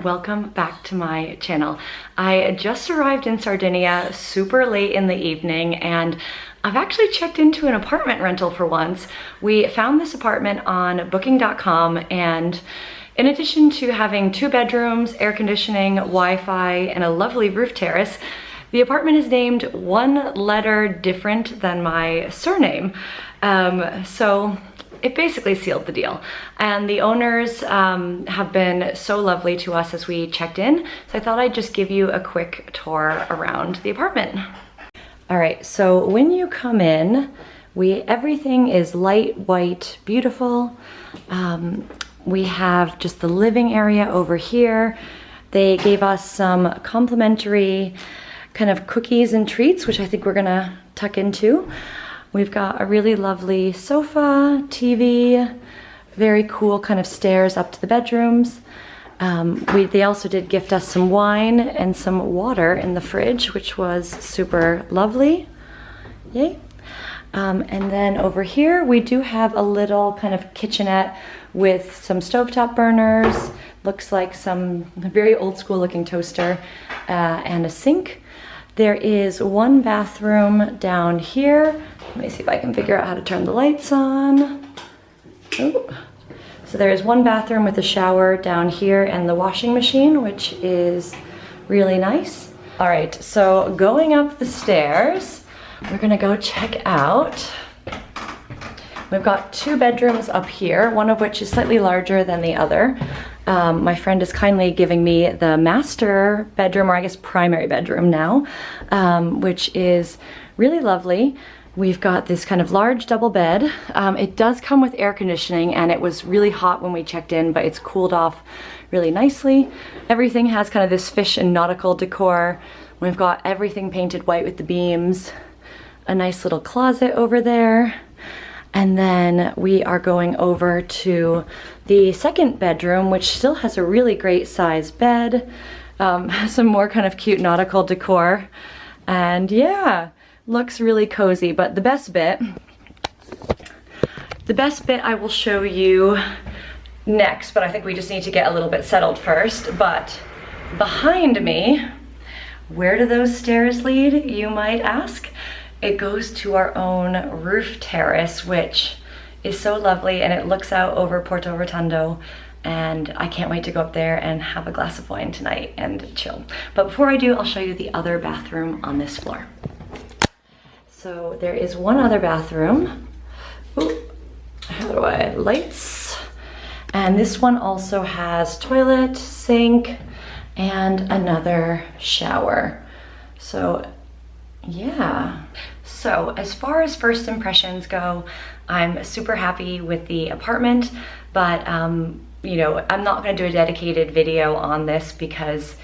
welcome back to my channel. I just arrived in Sardinia super late in the evening and I've actually checked into an apartment rental for once. We found this apartment on booking.com, and in addition to having 2 bedrooms, air conditioning, Wi-Fi, and a lovely roof terrace, the apartment is named one letter different than my surname. So it basically sealed the deal. And the owners have been so lovely to us as we checked in. So I thought I'd just give you a quick tour around the apartment. All right, so when you come in, everything is light white, beautiful. We have just the living area over here. They gave us some complimentary kind of cookies and treats, which I think we're gonna tuck into. We've got a really lovely sofa, TV, very cool kind of stairs up to the bedrooms. They also did gift us some wine and some water in the fridge, which was super lovely. Yay. And then over here, we do have a little kind of kitchenette with some stovetop burners, looks like some very old school looking toaster, and a sink. There is one bathroom down here. Let me see if I can figure out how to turn the lights on. Oh. So there is one bathroom with a shower down here and the washing machine, which is really nice. All right, so going up the stairs, we're gonna go check out. We've got 2 bedrooms up here, one of which is slightly larger than the other. My friend is kindly giving me the master bedroom, or I guess primary bedroom now, which is really lovely. We've got this kind of large double bed. It does come with air conditioning, and it was really hot when we checked in, but it's cooled off really nicely. Everything has kind of this fish and nautical decor. We've got everything painted white with the beams, a nice little closet over there. And then we are going over to the second bedroom, which still has a really great sized bed, some more kind of cute nautical decor. And yeah, looks really cozy. But the best bit I will show you next, but I think we just need to get a little bit settled first. But behind me, where do those stairs lead, you might ask? It goes to our own roof terrace, which is so lovely, and it looks out over Porto Rotondo, and I can't wait to go up there and have a glass of wine tonight and chill. But before I do, I'll show you the other bathroom on this floor. So there is one other bathroom. Ooh, how do I, lights. And this one also has toilet, sink, and another shower. So yeah. So as far as first impressions go, I'm super happy with the apartment, but you know, I'm not gonna do a dedicated video on this because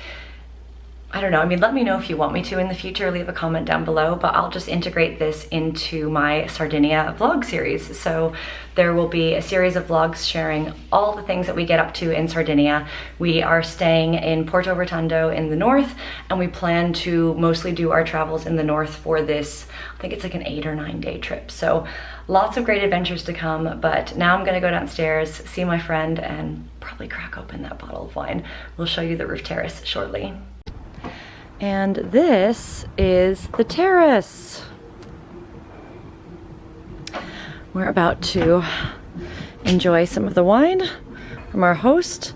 I don't know, I mean, let me know if you want me to in the future, leave a comment down below, but I'll just integrate this into my Sardinia vlog series. So there will be a series of vlogs sharing all the things that we get up to in Sardinia. We are staying in Porto Rotondo in the north, and we plan to mostly do our travels in the north for this, I think it's like an 8 or 9 day trip. So lots of great adventures to come, but now I'm gonna go downstairs, see my friend, and probably crack open that bottle of wine. We'll show you the roof terrace shortly. And this is the terrace. We're about to enjoy some of the wine from our host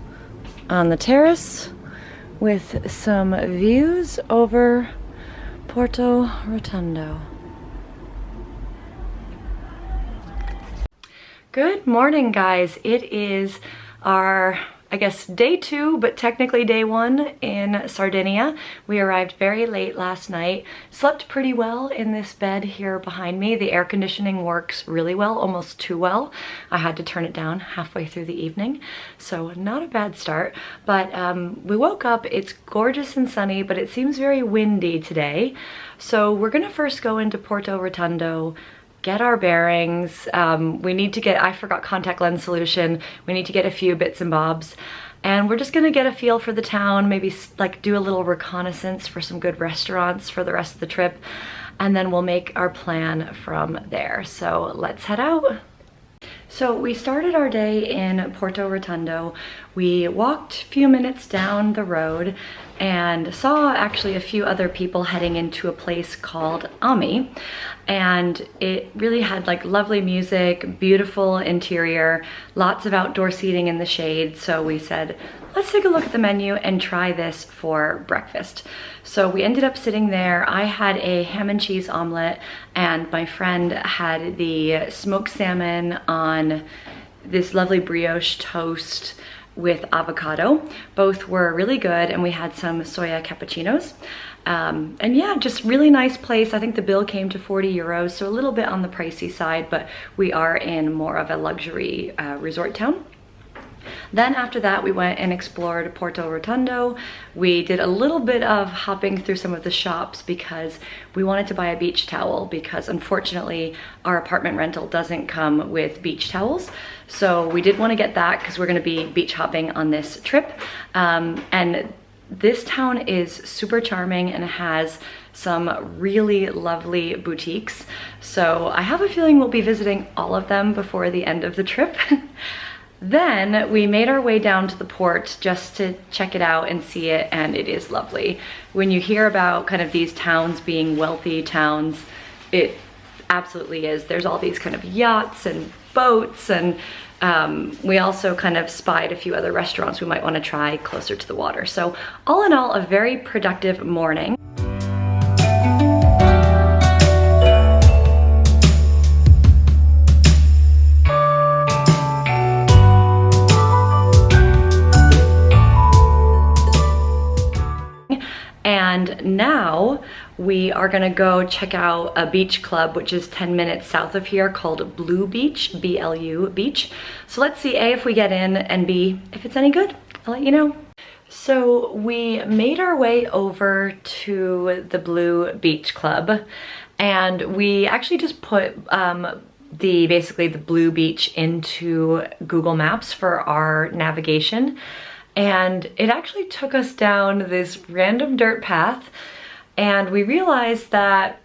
on the terrace with some views over Porto Rotondo. Good morning, guys. It is our, I guess, day 2, but technically day 1 in Sardinia. We arrived very late last night. Slept pretty well in this bed here behind me. The air conditioning works really well, almost too well. I had to turn it down halfway through the evening, so not a bad start. But we woke up, it's gorgeous and sunny, but it seems very windy today. So we're gonna first go into Porto Rotondo, get our bearings. We need to get, I forgot contact lens solution. We need to get a few bits and bobs. And we're just gonna get a feel for the town, maybe like do a little reconnaissance for some good restaurants for the rest of the trip. And then we'll make our plan from there. So let's head out. So we started our day in Porto Rotondo. We walked a few minutes down the road and saw actually a few other people heading into a place called Ami. And it really had like lovely music, beautiful interior, lots of outdoor seating in the shade. So we said, let's take a look at the menu and try this for breakfast. So we ended up sitting there. I had a ham and cheese omelet and my friend had the smoked salmon on this lovely brioche toast with avocado. Both were really good, and we had some soya cappuccinos. And yeah, just really nice place. I think the bill came to 40 euros, so a little bit on the pricey side, but we are in more of a luxury resort town. Then after that, we went and explored Porto Rotondo. We did a little bit of hopping through some of the shops because we wanted to buy a beach towel, because unfortunately our apartment rental doesn't come with beach towels. So we did want to get that because we're going to be beach hopping on this trip. And this town is super charming and has some really lovely boutiques. So I have a feeling we'll be visiting all of them before the end of the trip. Then we made our way down to the port just to check it out and see it, and it is lovely. When you hear about kind of these towns being wealthy towns, it absolutely is. There's all these kind of yachts and boats, and we also kind of spied a few other restaurants we might want to try closer to the water. So all in all, a very productive morning. And now we are gonna go check out a beach club, which is 10 minutes south of here, called Blu Beach, B-L-U Beach. So let's see, A, if we get in, and B, if it's any good. I'll let you know. So we made our way over to the Blu Beach Club, and we actually just put basically the Blu Beach into Google Maps for our navigation. And it actually took us down this random dirt path, and we realized that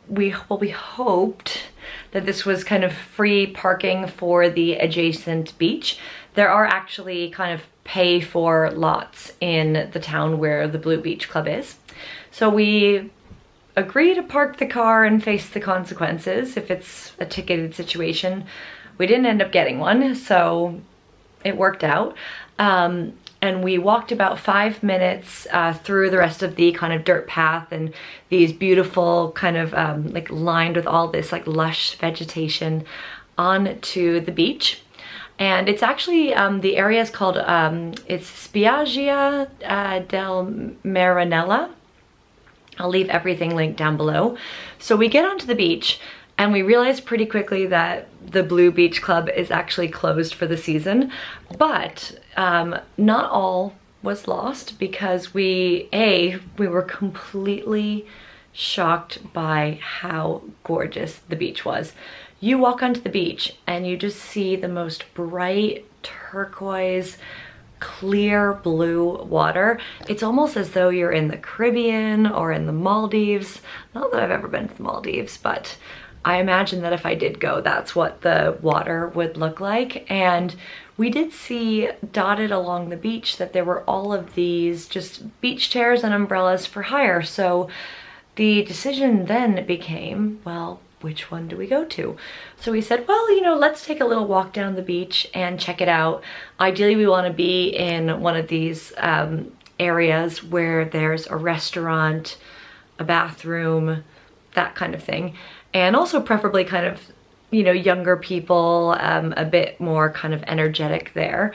we hoped that this was kind of free parking for the adjacent beach. There are actually kind of pay for lots in the town where the Blu Beach Club is. So we agreed to park the car and face the consequences if it's a ticketed situation. We didn't end up getting one, so it worked out. And we walked about 5 minutes through the rest of the kind of dirt path and these beautiful kind of like lined with all this like lush vegetation onto the beach. And it's actually, the area is called, it's Spiaggia del Marinella. I'll leave everything linked down below. So we get onto the beach, and we realized pretty quickly that the Blu Beach Club is actually closed for the season, but not all was lost, because we were completely shocked by how gorgeous the beach was. You walk onto the beach and you just see the most bright turquoise, clear blue water. It's almost as though you're in the Caribbean or in the Maldives. Not that I've ever been to the Maldives, but I imagine that if I did go, that's what the water would look like. And we did see dotted along the beach that there were all of these just beach chairs and umbrellas for hire. So the decision then became, well, which one do we go to? So we said, well, you know, let's take a little walk down the beach and check it out. Ideally, we want to be in one of these areas where there's a restaurant, a bathroom, that kind of thing. And also preferably kind of, you know, younger people, a bit more kind of energetic there.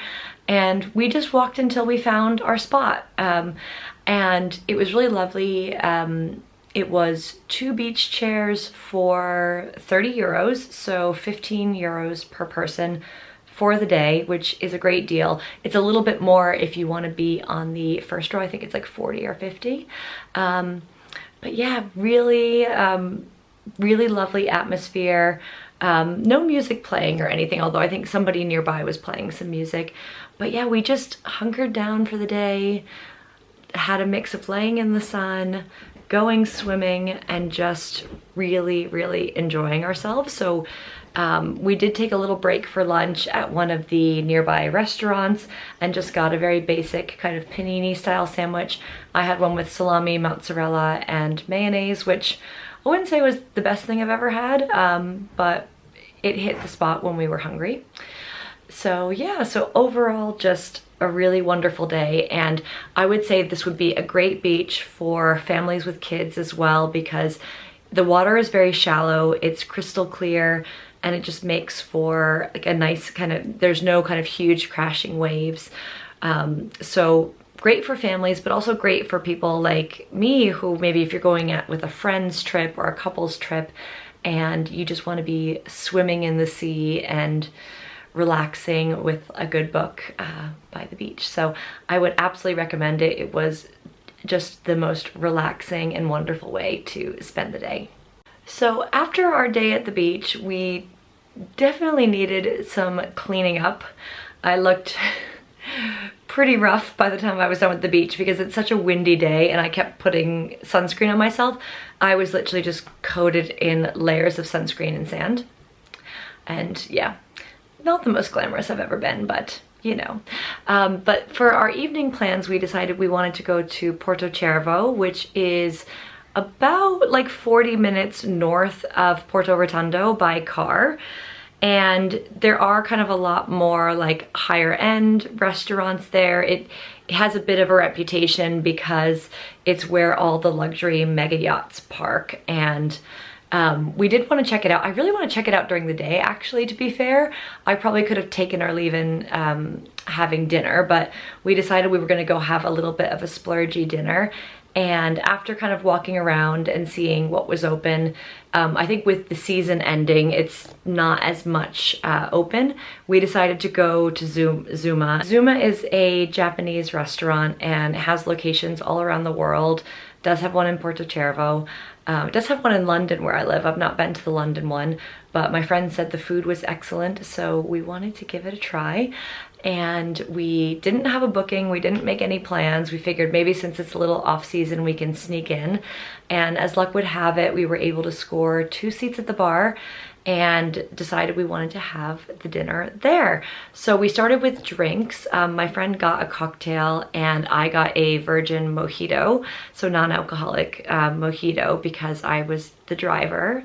And we just walked until we found our spot. And it was really lovely. It was 2 beach chairs for 30 euros, so 15 euros per person for the day, which is a great deal. It's a little bit more if you want to be on the first row. I think it's like 40 or 50. But yeah, really, really lovely atmosphere. No music playing or anything, although I think somebody nearby was playing some music. But yeah, we just hunkered down for the day, had a mix of laying in the sun, going swimming and just really, really enjoying ourselves. So we did take a little break for lunch at one of the nearby restaurants and just got a very basic kind of panini style sandwich. I had one with salami, mozzarella, and mayonnaise, which I wouldn't say was the best thing I've ever had, but it hit the spot when we were hungry. So yeah, so overall just a really wonderful day, and I would say this would be a great beach for families with kids as well, because the water is very shallow, it's crystal clear, and it just makes for like a nice kind of, there's no kind of huge crashing waves. So great for families, but also great for people like me who maybe if you're going out with a friend's trip or a couple's trip and you just want to be swimming in the sea and relaxing with a good book by the beach. So I would absolutely recommend it. It was just the most relaxing and wonderful way to spend the day. So after our day at the beach, we definitely needed some cleaning up. I looked pretty rough by the time I was done with the beach because it's such a windy day and I kept putting sunscreen on myself. I was literally just coated in layers of sunscreen and sand. And yeah, not the most glamorous I've ever been, but you know. But for our evening plans, we decided we wanted to go to Porto Cervo, which is about like 40 minutes north of Porto Rotondo by car. And there are kind of a lot more like higher end restaurants there. It has a bit of a reputation because it's where all the luxury mega yachts park, and we did want to check it out. I really want to check it out during the day, actually, to be fair. I probably could have taken our leave-in having dinner, but we decided we were going to go have a little bit of a splurgy dinner. And after kind of walking around and seeing what was open, I think with the season ending, it's not as much open. We decided to go to Zuma. Zuma is a Japanese restaurant and has locations all around the world. Does have one in Porto Cervo. It does have one in London where I live. I've not been to the London one, but my friend said the food was excellent, so we wanted to give it a try. And we didn't have a booking, we didn't make any plans. We figured maybe since it's a little off season, we can sneak in. And as luck would have it, we were able to score 2 seats at the bar and decided we wanted to have the dinner there. So we started with drinks. My friend got a cocktail and I got a virgin mojito, so non-alcoholic mojito, because I was the driver.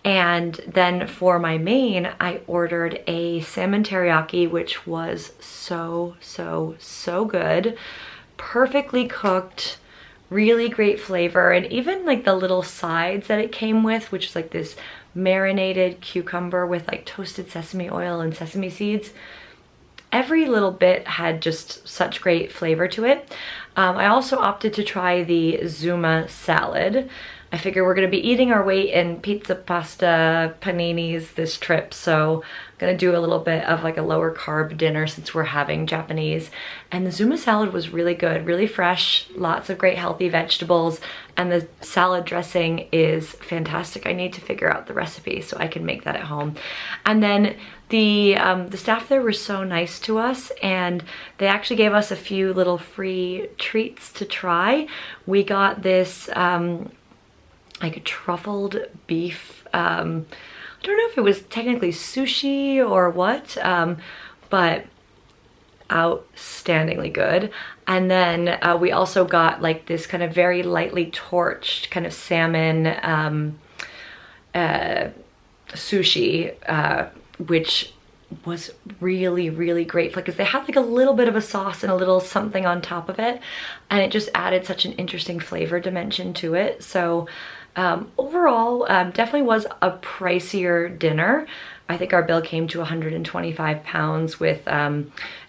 And then for my main, I ordered a salmon teriyaki, which was so, so, so good. Perfectly cooked, really great flavor. And even like the little sides that it came with, which is like this marinated cucumber with like toasted sesame oil and sesame seeds. Every little bit had just such great flavor to it. I also opted to try the Zuma salad. I figure we're gonna be eating our weight in pizza, pasta, paninis this trip, so I'm gonna do a little bit of like a lower carb dinner since we're having Japanese. And the Zuma salad was really good, really fresh, lots of great healthy vegetables, and the salad dressing is fantastic. I need to figure out the recipe so I can make that at home. And then the staff there were so nice to us, and they actually gave us a few little free treats to try. We got this like a truffled beef, I don't know if it was technically sushi or what, but outstandingly good. And then we also got like this kind of very lightly torched kind of salmon sushi, which was really, really great because they had like a little bit of a sauce and a little something on top of it, and it just added such an interesting flavor dimension to it. So overall, definitely was a pricier dinner. I think our bill came to 125 pounds with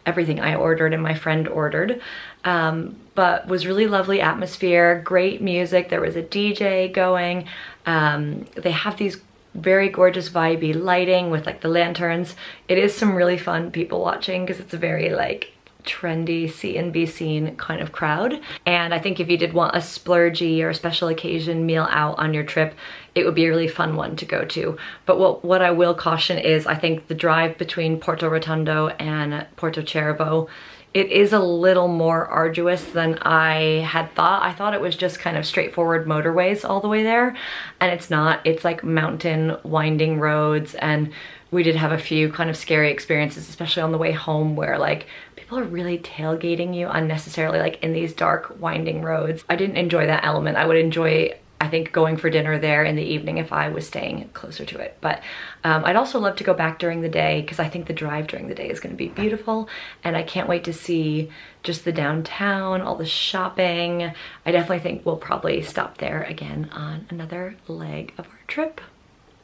everything I ordered and my friend ordered, but was really lovely atmosphere, great music. There was a DJ going. They have these very gorgeous vibey lighting with like the lanterns. It is some really fun people watching because it's a very like trendy see and be seen kind of crowd. And I think if you did want a splurgy or a special occasion meal out on your trip, it would be a really fun one to go to. But what I will caution is I think the drive between Porto Rotondo and Porto Cervo it is a little more arduous than I had thought. I thought it was just kind of straightforward motorways all the way there, and it's not. It's like mountain winding roads, and we did have a few kind of scary experiences, especially on the way home, where like people are really tailgating you unnecessarily, like in these dark winding roads. I didn't enjoy that element. I would enjoy, I think, going for dinner there in the evening if I was staying closer to it. But I'd also love to go back during the day, because I think the drive during the day is going to be beautiful, and I can't wait to see just the downtown, all the shopping. I definitely think we'll probably stop there again on another leg of our trip.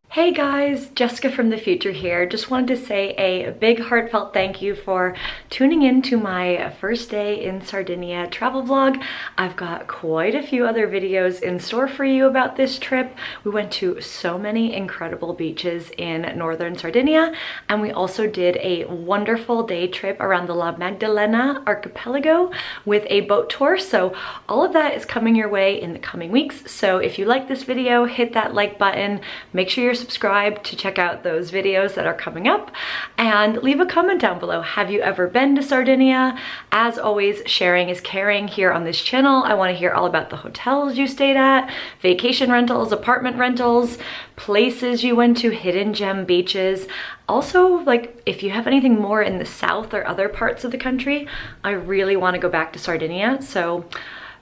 Hey guys, Jessica from the future here. Just wanted to say a big heartfelt thank you for tuning in to my first day in Sardinia travel vlog. I've got quite a few other videos in store for you about this trip. We went to so many incredible beaches in Northern Sardinia, and we also did a wonderful day trip around the La Maddalena archipelago with a boat tour. So all of that is coming your way in the coming weeks. So if you like this video, hit that like button. Make sure you're subscribed to check out those videos that are coming up, and leave a comment down below. Have you ever been to Sardinia? As always, sharing is caring here on this channel. I want to hear all about the hotels you stayed at, vacation rentals, apartment rentals, places you went to, hidden gem beaches. Also, like, if you have anything more in the south or other parts of the country, I really want to go back to Sardinia. So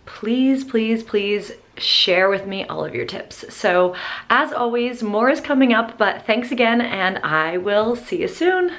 please, please, please share with me all of your tips. So as always, more is coming up, but thanks again, and I will see you soon.